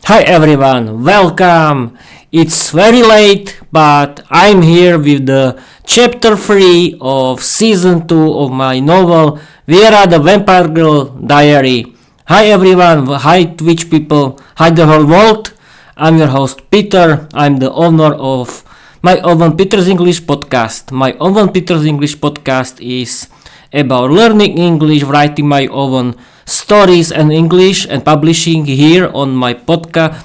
Hi everyone, welcome! It's very late, but I'm here with the chapter 3 of season 2 of my novel Viera the Vampire Girl diary. Hi everyone, hi Twitch people, hi the whole world. I'm your host Peter, I'm the owner of my own Peter's English podcast. My own Peter's English podcast is about learning English, writing my own stories and English and publishing here on my podcast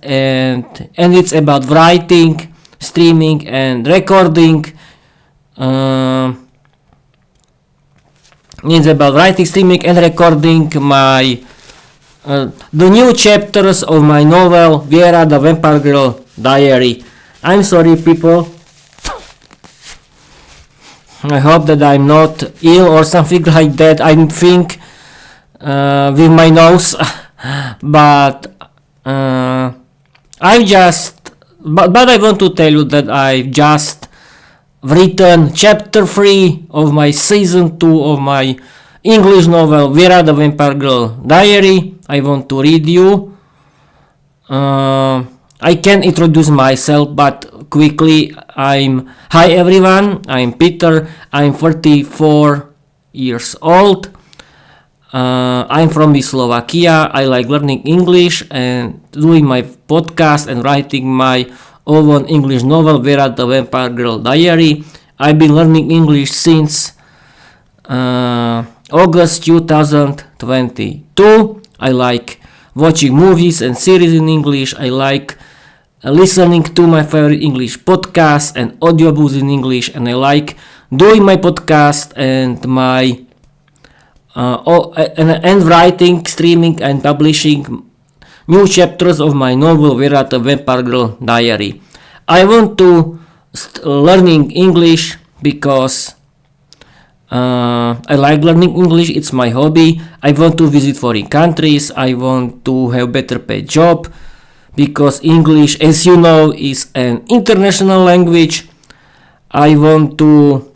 and it's about writing, streaming and recording. It's about writing, streaming and recording my the new chapters of my novel Viera the Vampire Girl diary. I'm sorry people, I hope that I'm not ill or something like that. I think with my nose, but I want to tell you that I've just written chapter 3 of my season 2 of my English novel Viera the Vampire Girl diary. I want to read you. I can introduce myself, but quickly. Hi everyone, I'm Peter, I'm 34 years old. I'm from Slovakia. I like learning English and doing my podcast and writing my own English novel Viera the Vampire Girl diary. I've been learning English since August 2022. I like watching movies and series in English. I like listening to my favorite English podcasts and audiobooks in English, and I like doing my podcast and my and writing, streaming and publishing new chapters of my novel Viera the Vampire Girl diary. I want to learning English because I like learning English. It's my hobby. I want to visit foreign countries. I want to have better paid job, because English, as you know, is an international language. I want to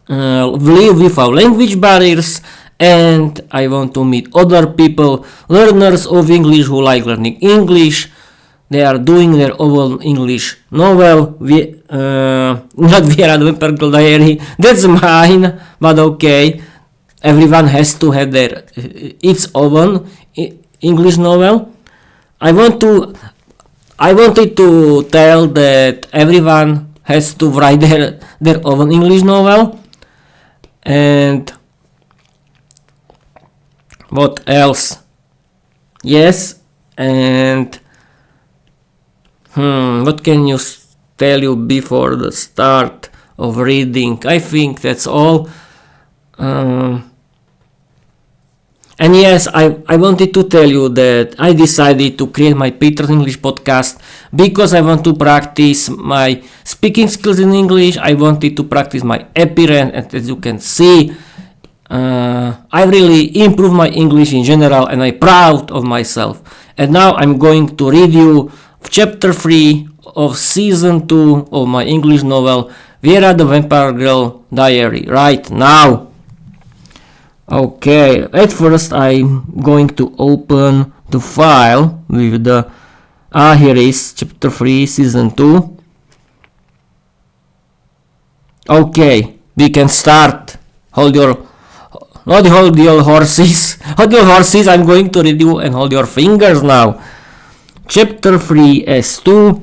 live without language barriers, and I want to meet other people, learners of English who like learning English. They are doing their own English novel, not Viera the Vampire Girl diary, that's mine, but okay. Everyone has to have their its own English novel. I wanted to tell that everyone has to write their own English novel. And what else? Yes, and what can you tell you before the start of reading? I think that's all. And yes, I wanted to tell you that I decided to create my Peter's English podcast because I want to practice my speaking skills in English. I wanted to practice my appearance, and as you can see, I really improved my English in general, and I'm proud of myself. And now I'm going to read you chapter 3 of season 2 of my English novel Viera the Vampire Girl diary right now. Okay, at first I'm going to open the file with the here is chapter 3 season 2. Okay, we can start. Hold your horses. Hold your horses, I'm going to read you, and hold your fingers now. Chapter 3 S2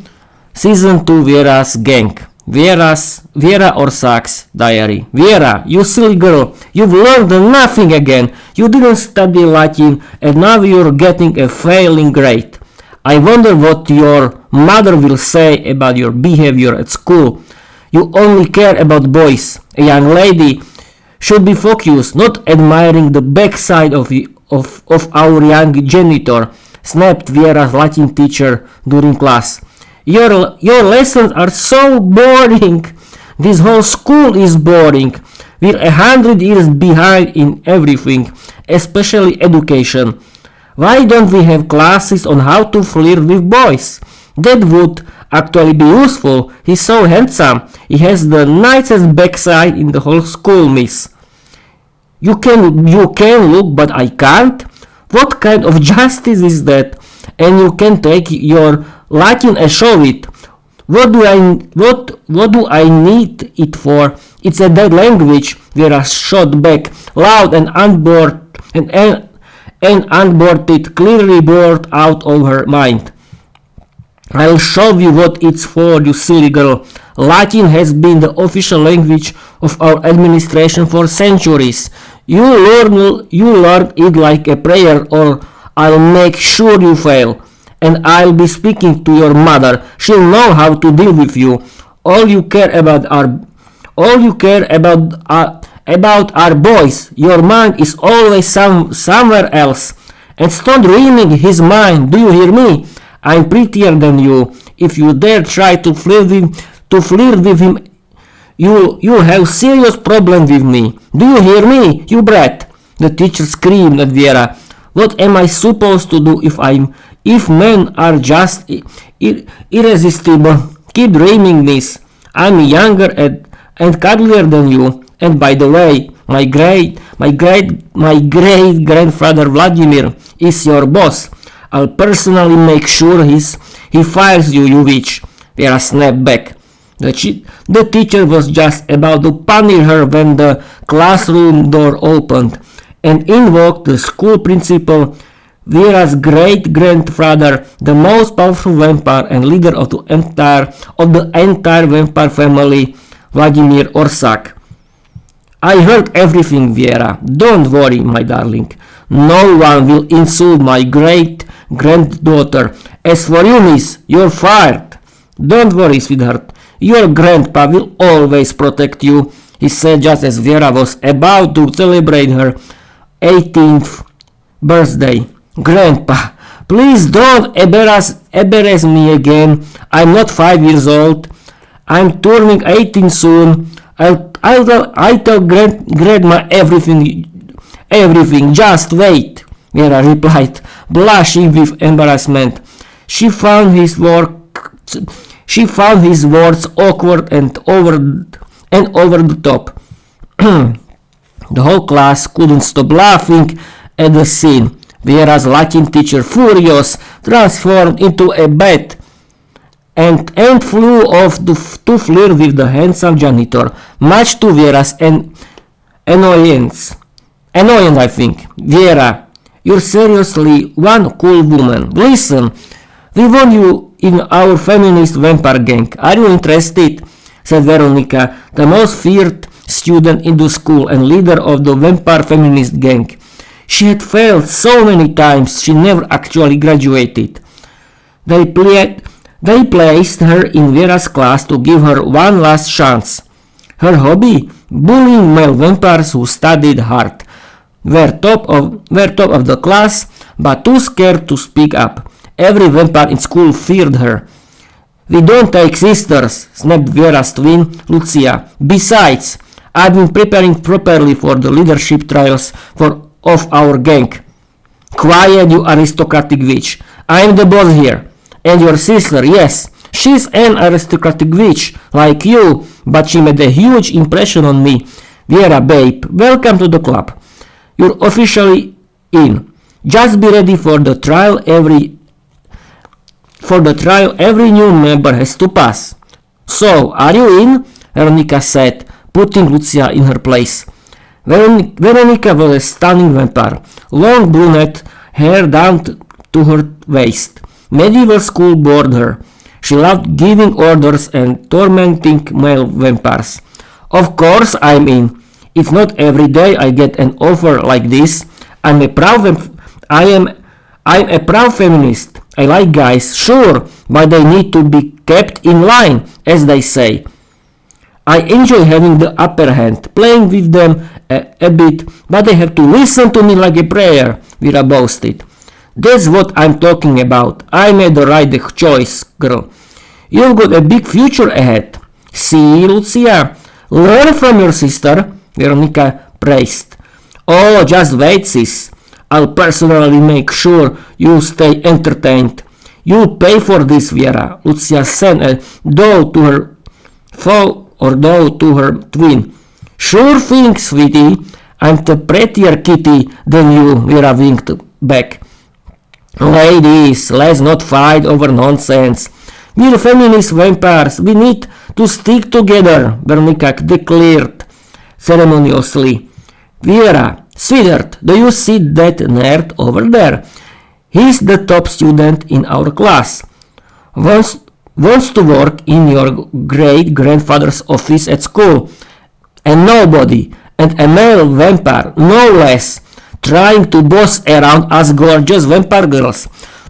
season 2 Viera's gang. Viera or Sax diary. Viera, you silly girl, you've learned nothing again. You didn't study Latin and now you're getting a failing grade. I wonder what your mother will say about your behavior at school. You only care about boys. A young lady should be focused, not admiring the backside of our young janitor, snapped Viera's Latin teacher during class. Your lessons are so boring. This whole school is boring. We're 100 years behind in everything, especially education. Why don't we have classes on how to flirt with boys? That would actually be useful. He's so handsome. He has the nicest backside in the whole school, miss. You can look, but I can't. What kind of justice is that? And you can take your Latin and show it. What do I need it for? It's a dead language. Vera shot back, loud and unboarded, clearly bored out of her mind. I'll show you what it's for, you silly girl. Latin has been the official language of our administration for centuries. You learn it like a prayer, or I'll make sure you fail. And I'll be speaking to your mother. She'll know how to deal with you. All you care about are boys. Your mind is always somewhere else. And stop ruining his mind. Do you hear me? I'm prettier than you. If you dare try to flirt with him, you'll have serious problem with me. Do you hear me, you brat? The teacher screamed at Viera. What am I supposed to do if men are just irresistible? Keep dreaming this. I'm younger and cuddlier than you. And by the way, my great grandfather Vladimir is your boss. I'll personally make sure he fires you, you witch. Vera snapped back. The teacher was just about to punish her when the classroom door opened and invoked the school principal, Vera's great-grandfather, the most powerful vampire and leader of the entire vampire family, Vladimir Orsak. I heard everything, Viera. Don't worry, my darling. No one will insult my great-granddaughter. As for you, miss, you're fired. Don't worry, sweetheart. Your grandpa will always protect you, he said just as Viera was about to celebrate her 18th birthday. Grandpa, please don't embarrass me again. I'm not 5 years old. I'm turning 18 soon. I'll tell Grandma everything. Just wait, Viera replied, blushing with embarrassment. She found his words awkward and over the top. The whole class couldn't stop laughing at the scene. Viera's Latin teacher, furious, transformed into a bat and flew off to flirt with the handsome janitor, much to Viera's annoyance, I think. Viera, you're seriously one cool woman. Listen, we want you in our feminist vampire gang. Are you interested? Said Veronika, the most feared student in the school and leader of the vampire feminist gang. She had failed so many times she never actually graduated. They placed her in Viera's class to give her one last chance. Her hobby? Bullying male vampires who studied hard. Were top of the class, but too scared to speak up. Every vampire in school feared her. We don't take sisters, snapped Viera's twin, Lucia. Besides, I've been preparing properly for the leadership trials of our gang. Quiet, you aristocratic witch. I'm the boss here. And your sister, yes, she's an aristocratic witch, like you, but she made a huge impression on me. Viera, babe, welcome to the club. You're officially in. Just be ready for the trial. Every new member has to pass. So, are you in? Veronika said, putting Lucia in her place. Veronika was a stunning vampire. Long brunette, hair down to her waist. Medieval school bored her. She loved giving orders and tormenting male vampires. Of course I'm in. It's not every day I get an offer like this. I'm a proud feminist. I like guys, sure, but they need to be kept in line, as they say. I enjoy having the upper hand, playing with them a bit, but they have to listen to me like a prayer, Viera boasted. That's what I'm talking about. I made the right choice, girl. You've got a big future ahead. See, Lucia? Learn from your sister, Veronika praised. Oh, just wait, sis. I'll personally make sure you stay entertained. You'll pay for this, Viera. Lucia sent a doll to her twin. Sure thing, sweetie. I'm the prettier kitty than you, Viera winked back. Ladies, let's not fight over nonsense. We're feminist vampires. We need to stick together, Veronika declared ceremoniously. Viera, sweetheart, do you see that nerd over there? He's the top student in our class. Wants to work in your great-grandfather's office at school. And nobody, and a male vampire, no less, trying to boss around us gorgeous vampire girls.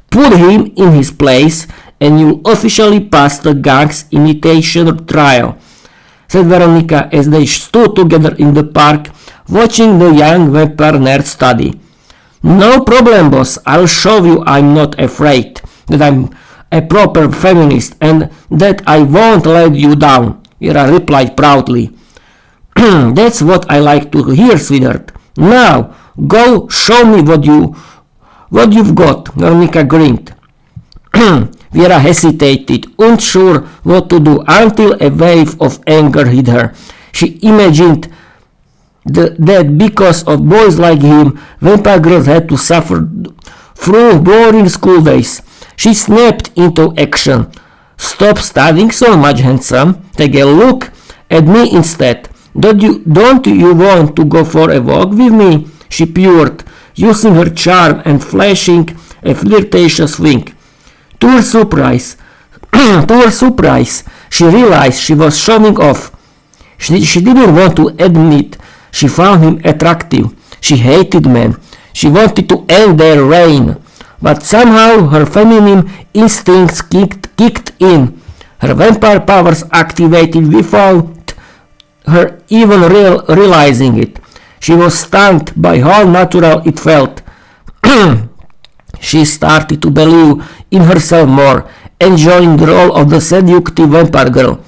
Put him in his place and you'll officially pass the gang's imitation trial, said Veronika as they stood together in the park watching the young vampire nerd study. No problem, boss. I'll show you I'm not afraid, that I'm a proper feminist and that I won't let you down, Viera replied proudly. That's what I like to hear, sweetheart. Now, go show me what you've got, Veronika grinned. Viera hesitated, unsure what to do, until a wave of anger hit her. She imagined that because of boys like him, vampire girls had to suffer through boring school days. She snapped into action. Stop studying so much, handsome. Take a look at me instead. Don't you want to go for a walk with me? She purred, using her charm and flashing a flirtatious wink. To her surprise, she realized she was showing off. She didn't want to admit she found him attractive. She hated men. She wanted to end their reign. But somehow her feminine instincts kicked in. Her vampire powers activated without her even realizing it. She was stunned by how natural it felt. She started to believe in herself more, enjoying the role of the seductive vampire girl.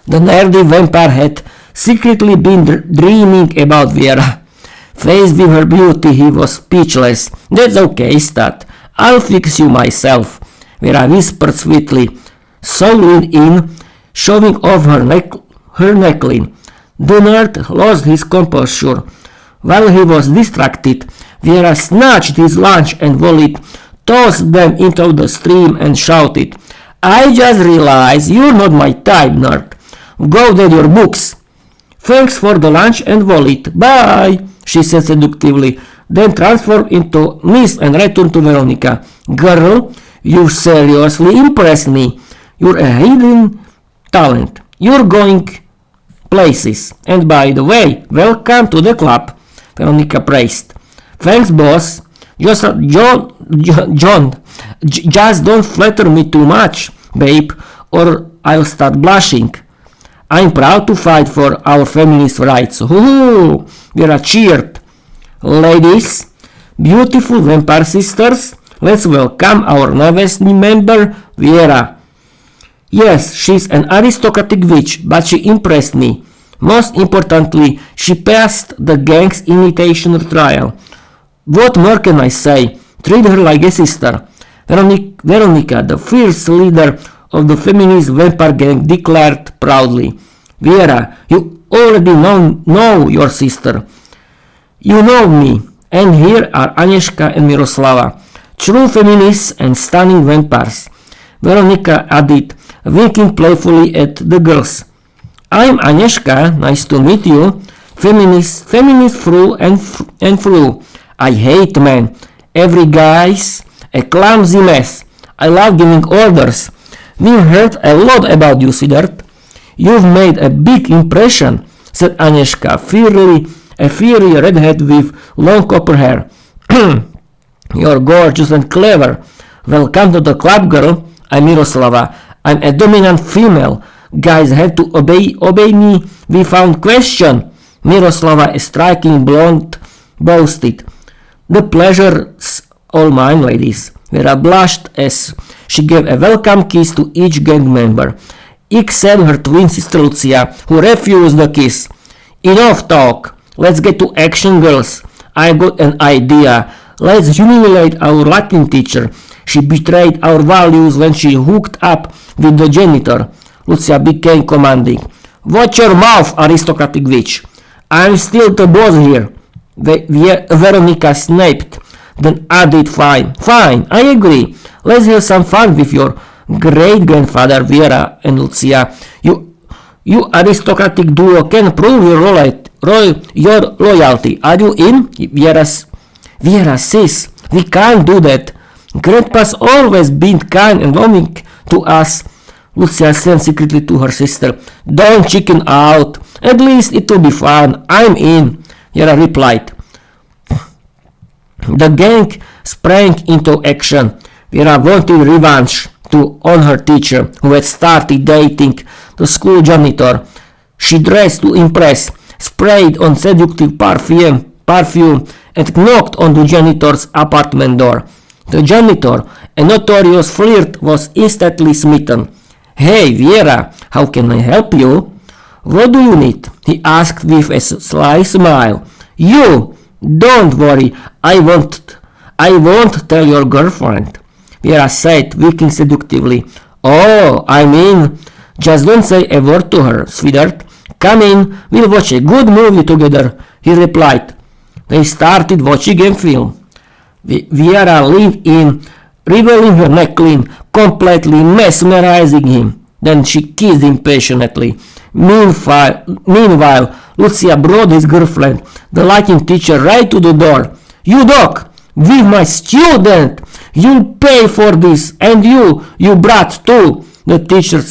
The nerdy vampire had secretly been dreaming about Viera. Faced with her beauty, he was speechless. That's okay, stud. I'll fix you myself, Viera whispered sweetly, so leaned in, showing off her neckline. The nerd lost his composure. While he was distracted, Viera snatched his lunch and wallet, tossed them into the stream and shouted, I just realized you're not my type, nerd. Go get your books. Thanks for the lunch and wallet. Bye, she said seductively, then transformed into mist and returned to Veronika. Girl, you seriously impressed me. You're a hidden talent. You're going places. And by the way, welcome to the club, Veronika praised. Thanks, boss. Just don't flatter me too much, babe, or I'll start blushing. I'm proud to fight for our feminist rights. Hoo-hoo! Viera cheered. Ladies, beautiful vampire sisters, let's welcome our newest member, Viera. Yes, she's an aristocratic witch, but she impressed me. Most importantly, she passed the gang's imitation trial. What more can I say? Treat her like a sister. Veronika, the fierce leader of the feminist vampire gang, declared proudly. Viera, you already know your sister. You know me. And here are Agnieszka and Miroslava, true feminists and stunning vampires. Veronika added, winking playfully at the girls. I'm Agnieszka, nice to meet you. Feminist through and through. I hate men. Every guy's a clumsy mess. I love giving orders. We've heard a lot about you, sweetheart. You've made a big impression, said Agnieszka, a fiery redhead with long copper hair. You're gorgeous and clever. Welcome to the club, girl. I'm Miroslava. I'm a dominant female. Guys have to obey me without question. Miroslava, a striking blonde, boasted. The pleasure's all mine, ladies. Viera blushed as she gave a welcome kiss to each gang member, except her twin sister Lucia, who refused the kiss. Enough talk. Let's get to action, girls. I've got an idea. Let's humiliate our Latin teacher. She betrayed our values when she hooked up with the janitor. Lucia became commanding. Watch your mouth, aristocratic witch. I'm still the boss here. Veronika snapped, then added, fine, I agree. Let's have some fun with your great-grandfather Viera and Lucia. You aristocratic duo can prove your loyalty. Are you in? Viera says, we can't do that. Grandpa's always been kind and loving to us. Lucia said secretly to her sister. Don't chicken out. At least it will be fun. I'm in, Viera replied. The gang sprang into action. Viera wanted revenge on her teacher, who had started dating the school janitor. She dressed to impress, sprayed on seductive perfume, and knocked on the janitor's apartment door. The janitor, a notorious flirt, was instantly smitten. Hey, Viera, how can I help you? What do you need? He asked with a sly smile. You! Don't worry, I won't tell your girlfriend. Viera said, winking seductively. Oh, I mean, just don't say a word to her, sweetheart. Come in, we'll watch a good movie together, he replied. They started watching a film. Viera leaned in, revealing her neckline, completely mesmerizing him. Then she kissed him passionately. Meanwhile, Lucia brought his girlfriend, the Latin teacher, right to the door. You dog! With my student! You'll pay for this, and you brat too! The teacher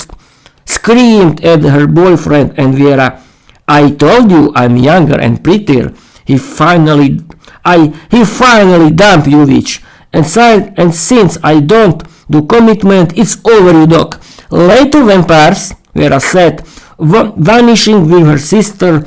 screamed at her boyfriend and Viera. I told you I'm younger and prettier. He finally dumped you, witch. And since I don't do commitment, it's over, you dog. Later, vampires, Viera said, vanishing with her sister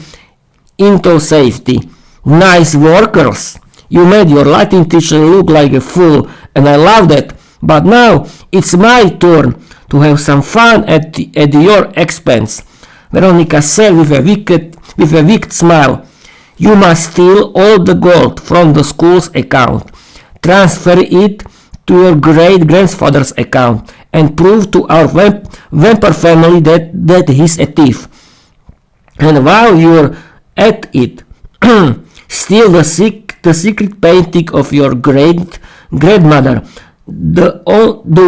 into safety. Nice work, girls. You made your Latin teacher look like a fool, and I love that. But now it's my turn to have some fun at your expense. Veronika said with a wicked smile. You must steal all the gold from the school's account, transfer it to your great-grandfather's account, and prove to our vampire family that he's a thief. And while you're at it, steal the secret painting of your great-grandmother, the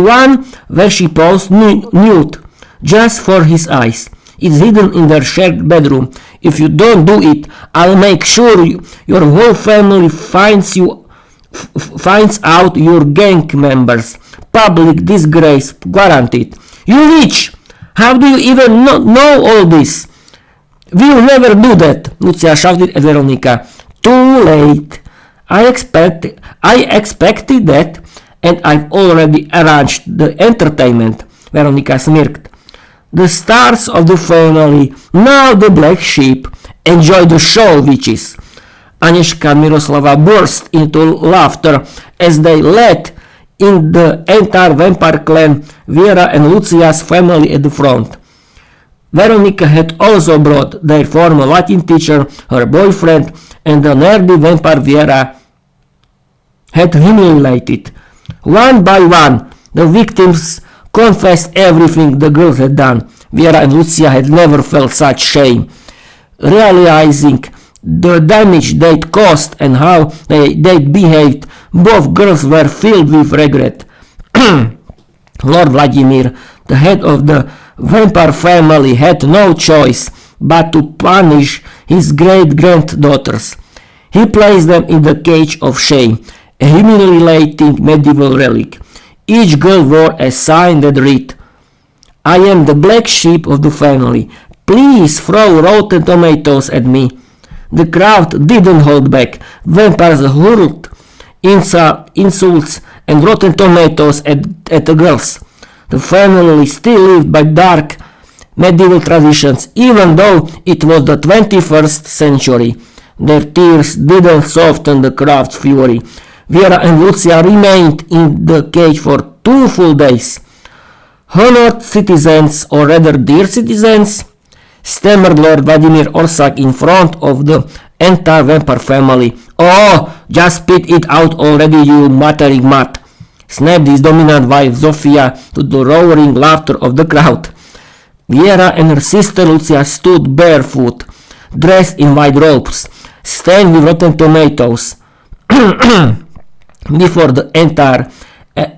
one where she posed nude, just for his eyes. It's hidden in their shared bedroom. If you don't do it, I'll make sure your whole family finds out your gang members. Public disgrace guaranteed. You witch! How do you even know all this? We'll never do that, Lucia shouted at Veronika. Too late. I expected that, and I've already arranged the entertainment, Veronika smirked. The stars of the family, now the black sheep, enjoy the show, witches. Agnieszka and Miroslava burst into laughter as they led in the entire vampire clan, Viera and Lucia's family at the front. Veronika had also brought their former Latin teacher, her boyfriend, and the nerdy vampire Viera had humiliated. One by one, the victims confessed everything the girls had done. Viera and Lucia had never felt such shame. Realizing the damage they'd caused and how they'd behaved, both girls were filled with regret. Lord Vladimir, the head of the vampire family, had no choice but to punish his great-granddaughters. He placed them in the cage of shame, a humiliating medieval relic. Each girl wore a sign that read, I am the black sheep of the family. Please throw rotten tomatoes at me. The crowd didn't hold back. Vampires hurled insults and rotten tomatoes at the girls. The family still lived by dark medieval traditions, even though it was the 21st century. Their tears didn't soften the crowd's fury. Viera and Lucia remained in the cage for 2 full days. Honored citizens, or rather dear citizens, stammered Lord Vladimir Orsak in front of the entire vampire family. Oh, just spit it out already, you muttering mutt, snapped his dominant wife Zofia to the roaring laughter of the crowd. Viera and her sister Lucia stood barefoot, dressed in white robes, stained with rotten tomatoes. Before the entire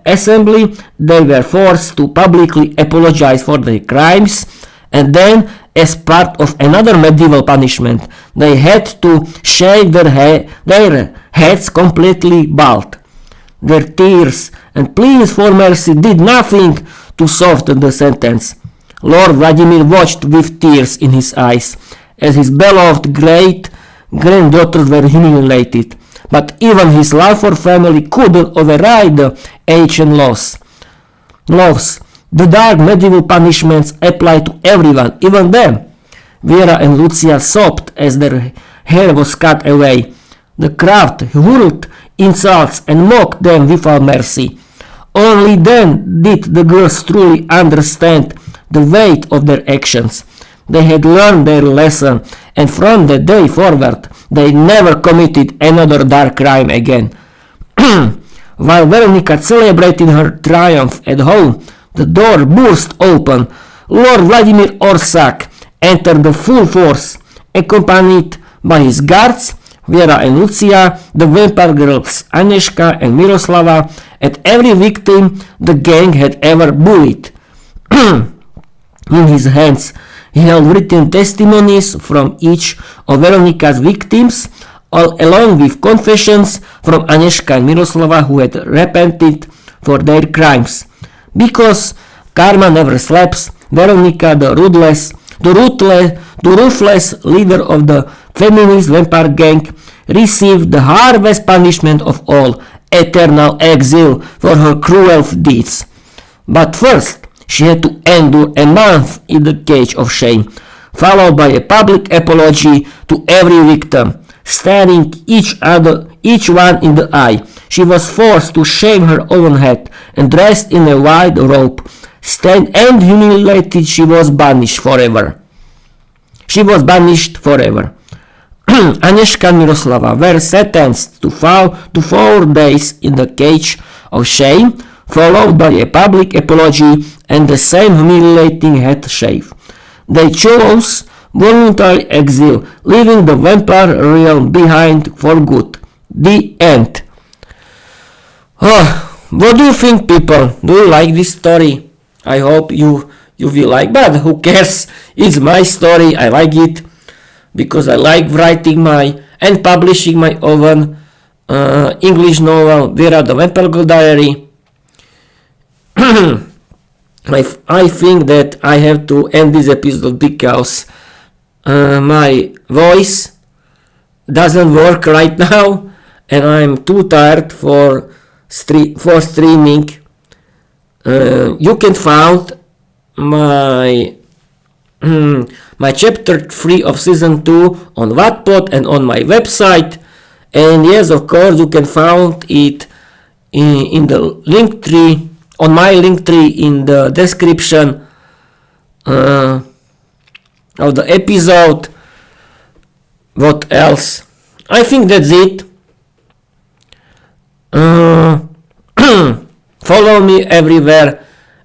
assembly, they were forced to publicly apologize for their crimes, and then, as part of another medieval punishment, they had to shave their heads completely bald. Their tears and pleas for mercy did nothing to soften the sentence. Lord Vladimir watched with tears in his eyes as his beloved great-granddaughters were humiliated, but even his love for family couldn't override the ancient laws. The dark medieval punishments applied to everyone, even them. Viera and Lucia sobbed as their hair was cut away. The crowd hurled insults and mocked them without mercy. Only then did the girls truly understand the weight of their actions. They had learned their lesson, and from that day forward, they never committed another dark crime again. While Veronika celebrated her triumph at home, the door burst open. Lord Vladimir Orsak entered the full force, accompanied by his guards, Viera and Lucia, the vampire girls Agnieszka and Miroslava, and every victim the gang had ever bullied. In his hands, he held written testimonies from each of Veronika's victims, along with confessions from Agnieszka and Miroslava, who had repented for their crimes. Because karma never sleeps, Veronika, the ruthless leader of the feminist vampire gang, received the hardest punishment of all, eternal exile for her cruel deeds. But first, she had to endure a month in the cage of shame, followed by a public apology to every victim. Staring each one in the eye, she was forced to shave her own head, and dressed in a white robe. Stained and humiliated, she was banished forever. Agnieszka and Miroslava were sentenced to 4 days in the cage of shame, followed by a public apology and the same humiliating head shave. They chose voluntary exile, leaving the vampire realm behind for good. The end. What do you think, people? Do you like this story? I hope you will like, but who cares? It's my story. I like it because I like writing and publishing my own English novel, Viera the Vampire Girl Diary. I think that I have to end this episode because my voice doesn't work right now, and I'm too tired for streaming. You can find my chapter 3 of season 2 on Wattpad and on my website, and yes, of course, you can find it in the link tree, on my link tree in the description of the episode. What else? I think that's it. Follow me everywhere,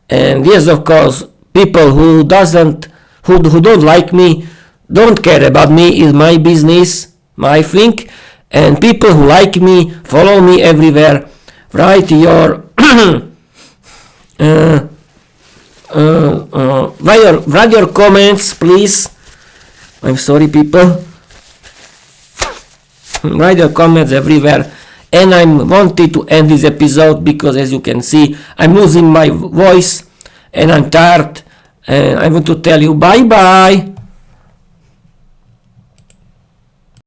and yes, of course, people who don't like me don't care about me, is my business, my thing, and people who like me, follow me everywhere. Write your write your comments, please. I'm sorry, people. Write your comments everywhere. And I wanted to end this episode because, as you can see, I'm losing my voice and I'm tired, and I want to tell you bye bye.